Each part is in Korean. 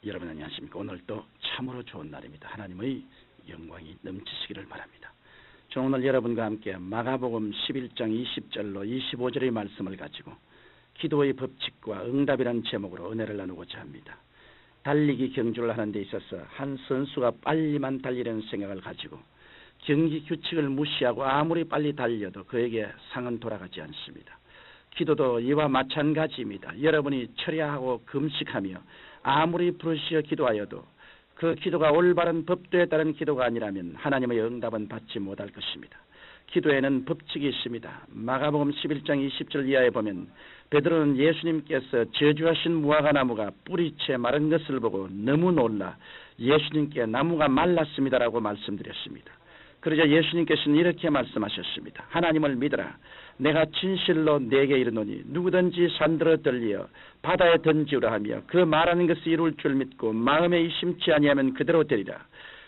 여러분 안녕하십니까? 오늘도 참으로 좋은 날입니다. 하나님의 영광이 넘치시기를 바랍니다. 저는 오늘 여러분과 함께 마가복음 11장 20절로 25절의 말씀을 가지고 기도의 법칙과 응답이라는 제목으로 은혜를 나누고자 합니다. 달리기 경주를 하는 데 있어서 한 선수가 빨리만 달리려는 생각을 가지고 경기 규칙을 무시하고 아무리 빨리 달려도 그에게 상은 돌아가지 않습니다. 기도도 이와 마찬가지입니다. 여러분이 철야하고 금식하며 아무리 부르시어 기도하여도 그 기도가 올바른 법도에 따른 기도가 아니라면 하나님의 응답은 받지 못할 것입니다. 기도에는 법칙이 있습니다. 마가복음 11장 20절 이하에 보면 베드로는 예수님께서 저주하신 무화과나무가 뿌리채 마른 것을 보고 너무 놀라 예수님께 나무가 말랐습니다라고 말씀드렸습니다. 그러자 예수님께서는 이렇게 말씀하셨습니다. 하나님을 믿어라. 내가 진실로 내게 이르노니 누구든지 산들어 들리어 바다에 던지우라 하며 그 말하는 것을 이룰 줄 믿고 마음에 의심치 아니하면 그대로 되리라.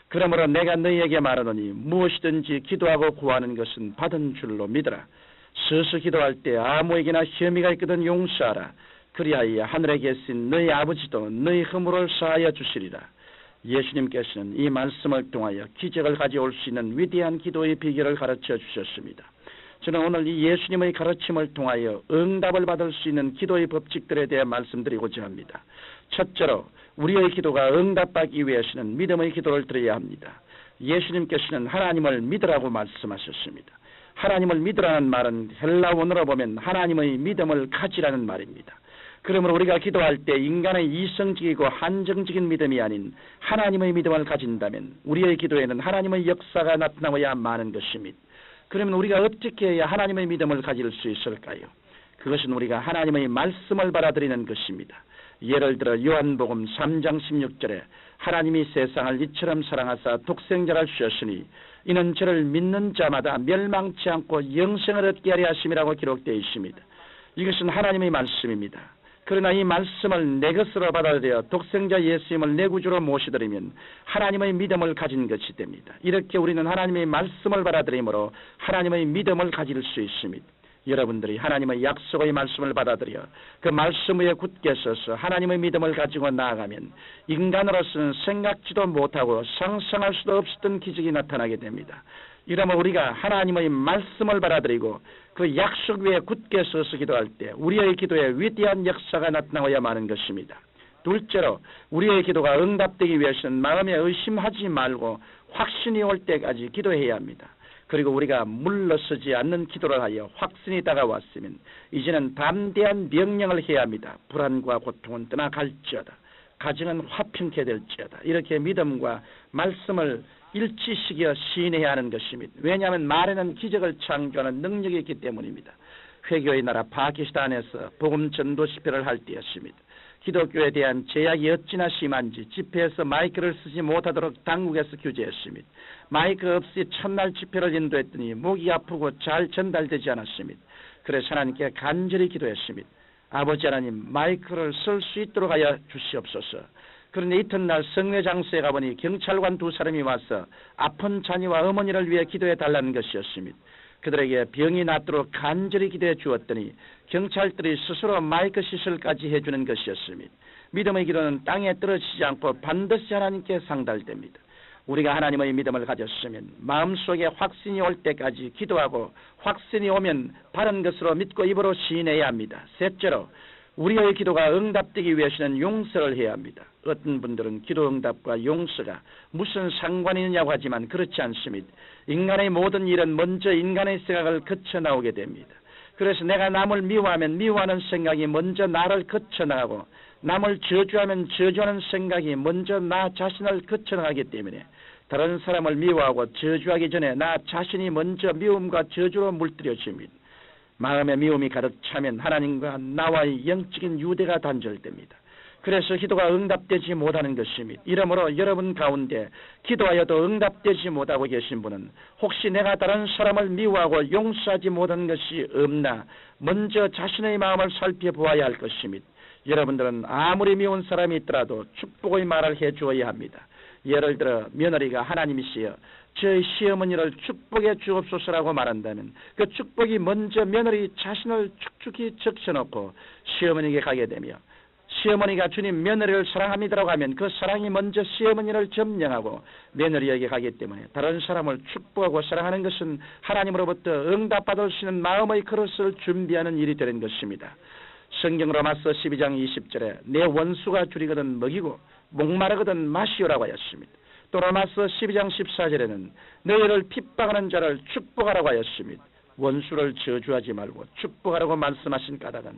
그러므로 내가 너희에게 말하노니 무엇이든지 기도하고 구하는 것은 받은 줄로 믿어라. 서서 기도할 때 아무에게나 혐의가 있거든 용서하라. 그리하여 하늘에 계신 너희 아버지도 너희 허물을 사하여 주시리라. 예수님께서는 이 말씀을 통하여 기적을 가져올 수 있는 위대한 기도의 비결을 가르쳐 주셨습니다. 저는 오늘 이 예수님의 가르침을 통하여 응답을 받을 수 있는 기도의 법칙들에 대해 말씀드리고자 합니다. 첫째로 우리의 기도가 응답받기 위해서는 믿음의 기도를 드려야 합니다. 예수님께서는 하나님을 믿으라고 말씀하셨습니다. 하나님을 믿으라는 말은 헬라 원어로 보면 하나님의 믿음을 가지라는 말입니다. 그러므로 우리가 기도할 때 인간의 이성적이고 한정적인 믿음이 아닌 하나님의 믿음을 가진다면 우리의 기도에는 하나님의 역사가 나타나야 마는 것입니다. 그러면 우리가 어떻게 해야 하나님의 믿음을 가질 수 있을까요? 그것은 우리가 하나님의 말씀을 받아들이는 것입니다. 예를 들어 요한복음 3장 16절에 하나님이 세상을 이처럼 사랑하사 독생자를 주셨으니 이는 저를 믿는 자마다 멸망치 않고 영생을 얻게 하려 하심이라고 기록되어 있습니다. 이것은 하나님의 말씀입니다. 그러나 이 말씀을 내 것으로 받아들여 독생자 예수님을 내 구주로 모시드리면 하나님의 믿음을 가진 것이 됩니다. 이렇게 우리는 하나님의 말씀을 받아들임으로 하나님의 믿음을 가질 수 있습니다. 여러분들이 하나님의 약속의 말씀을 받아들여 그 말씀 위에 굳게 서서 하나님의 믿음을 가지고 나아가면 인간으로서는 생각지도 못하고 상상할 수도 없었던 기적이 나타나게 됩니다. 이러면 우리가 하나님의 말씀을 받아들이고 그 약속 위에 굳게 서서 기도할 때 우리의 기도에 위대한 역사가 나타나야 마는 것입니다. 둘째로 우리의 기도가 응답되기 위해서는 마음에 의심하지 말고 확신이 올 때까지 기도해야 합니다. 그리고 우리가 물러서지 않는 기도를 하여 확신이 다가왔으면 이제는 담대한 명령을 해야 합니다. 불안과 고통은 떠나갈지어다. 가정은 화평케 될지어다. 이렇게 믿음과 말씀을 일치시켜 시인해야 하는 것입니다. 왜냐하면 말에는 기적을 창조하는 능력이 있기 때문입니다. 회교의 나라 파키스탄에서 복음 전도 집회를 할 때였습니다. 기독교에 대한 제약이 어찌나 심한지 집회에서 마이크를 쓰지 못하도록 당국에서 규제했습니다. 마이크 없이 첫날 집회를 인도했더니 목이 아프고 잘 전달되지 않았습니다. 그래서 하나님께 간절히 기도했습니다. 아버지 하나님, 마이크를 쓸 수 있도록 하여 주시옵소서. 그런데 이튿날 성례장소에 가보니 경찰관 두 사람이 와서 아픈 자녀와 어머니를 위해 기도해 달라는 것이었습니다. 그들에게 병이 낫도록 간절히 기도해 주었더니 경찰들이 스스로 마이크 시설까지 해주는 것이었습니다. 믿음의 기도는 땅에 떨어지지 않고 반드시 하나님께 상달됩니다. 우리가 하나님의 믿음을 가졌으면 마음속에 확신이 올 때까지 기도하고 확신이 오면 바른 것으로 믿고 입으로 시인해야 합니다. 셋째로 우리의 기도가 응답되기 위해서는 용서를 해야 합니다. 어떤 분들은 기도 응답과 용서가 무슨 상관이 있느냐고 하지만 그렇지 않습니다. 인간의 모든 일은 먼저 인간의 생각을 거쳐 나오게 됩니다. 그래서 내가 남을 미워하면 미워하는 생각이 먼저 나를 거쳐 나가고 남을 저주하면 저주하는 생각이 먼저 나 자신을 거쳐 나가기 때문에 다른 사람을 미워하고 저주하기 전에 나 자신이 먼저 미움과 저주로 물들여집니다. 마음의 미움이 가득 차면 하나님과 나와의 영적인 유대가 단절됩니다. 그래서 기도가 응답되지 못하는 것입니다. 이러므로 여러분 가운데 기도하여도 응답되지 못하고 계신 분은 혹시 내가 다른 사람을 미워하고 용서하지 못한 것이 없나 먼저 자신의 마음을 살펴보아야 할 것입니다. 여러분들은 아무리 미운 사람이 있더라도 축복의 말을 해주어야 합니다. 예를 들어 며느리가 하나님이시여 저희 시어머니를 축복해 주옵소서라고 말한다면 그 축복이 먼저 며느리 자신을 축축히 적셔놓고 시어머니에게 가게 되며 시어머니가 주님 며느리를 사랑합니다라고 하면 그 사랑이 먼저 시어머니를 점령하고 며느리에게 가기 때문에 다른 사람을 축복하고 사랑하는 것은 하나님으로부터 응답받을 수 있는 마음의 그릇을 준비하는 일이 되는 것입니다. 성경 로마서 12장 20절에 내 원수가 줄이거든 먹이고 목마르거든 마시오라고 하였습니다. 또 로마서 12장 14절에는 너희를 핍박하는 자를 축복하라고 하였습니다. 원수를 저주하지 말고 축복하라고 말씀하신 까닭은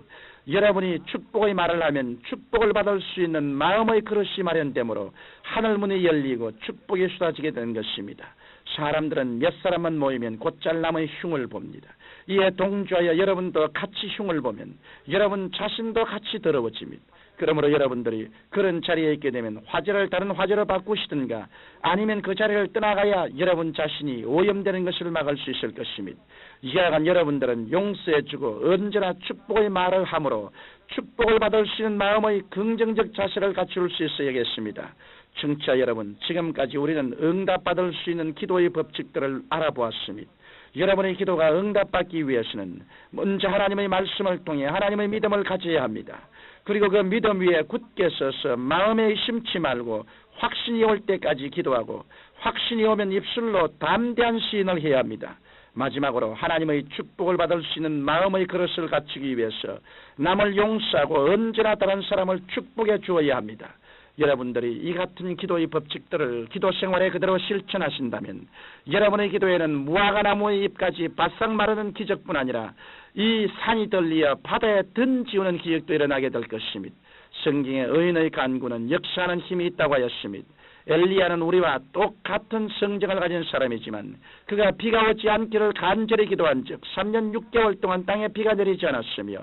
여러분이 축복의 말을 하면 축복을 받을 수 있는 마음의 그릇이 마련되므로 하늘문이 열리고 축복이 쏟아지게 되는 것입니다. 사람들은 몇 사람만 모이면 곧잘나무의 흉을 봅니다. 이에 동조하여 여러분도 같이 흉을 보면 여러분 자신도 같이 더러워집니다. 그러므로 여러분들이 그런 자리에 있게 되면 화제를 다른 화제로 바꾸시든가 아니면 그 자리를 떠나가야 여러분 자신이 오염되는 것을 막을 수 있을 것입니다. 이하간 여러분들은 용서해주고 언제나 축복의 말을 함으로 축복을 받을 수 있는 마음의 긍정적 자세를 갖출 수 있어야겠습니다. 청취자 여러분, 지금까지 우리는 응답받을 수 있는 기도의 법칙들을 알아보았습니다. 여러분의 기도가 응답받기 위해서는 먼저 하나님의 말씀을 통해 하나님의 믿음을 가져야 합니다. 그리고 그 믿음 위에 굳게 서서 마음에 의심치 말고 확신이 올 때까지 기도하고 확신이 오면 입술로 담대한 시인을 해야 합니다. 마지막으로 하나님의 축복을 받을 수 있는 마음의 그릇을 갖추기 위해서 남을 용서하고 언제나 다른 사람을 축복해 주어야 합니다. 여러분들이 이 같은 기도의 법칙들을 기도 생활에 그대로 실천하신다면 여러분의 기도에는 무화과 나무의 잎까지 바싹 마르는 기적뿐 아니라 이 산이 들리어 바다에 던지우는 기적도 일어나게 될 것입니다. 성경의 의인의 간구는 역사하는 힘이 있다고 하였습니다. 엘리야는 우리와 똑같은 성정을 가진 사람이지만 그가 비가 오지 않기를 간절히 기도한 즉 3년 6개월 동안 땅에 비가 내리지 않았으며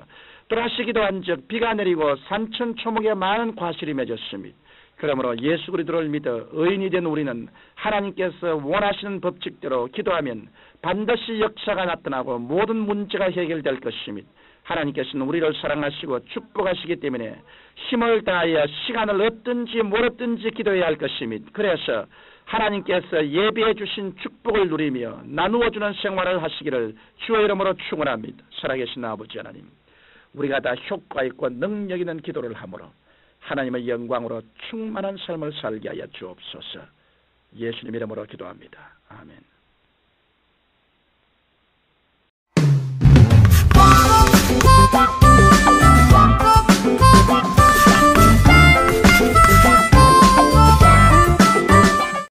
또다시 기도한 즉 비가 내리고 산천초목에 많은 과실이 맺었습니다. 그러므로 예수 그리스도를 믿어 의인이 된 우리는 하나님께서 원하시는 법칙대로 기도하면 반드시 역사가 나타나고 모든 문제가 해결될 것입니다. 하나님께서는 우리를 사랑하시고 축복하시기 때문에 힘을 다하여 시간을 얻든지 멀었든지 기도해야 할 것입니다. 그래서 하나님께서 예비해 주신 축복을 누리며 나누어 주는 생활을 하시기를 주의 이름으로 축원합니다. 살아계신 아버지 하나님, 우리가 다 효과 있고 능력 있는 기도를 하므로 하나님의 영광으로 충만한 삶을 살게 하여 주옵소서. 예수님 이름으로 기도합니다. 아멘.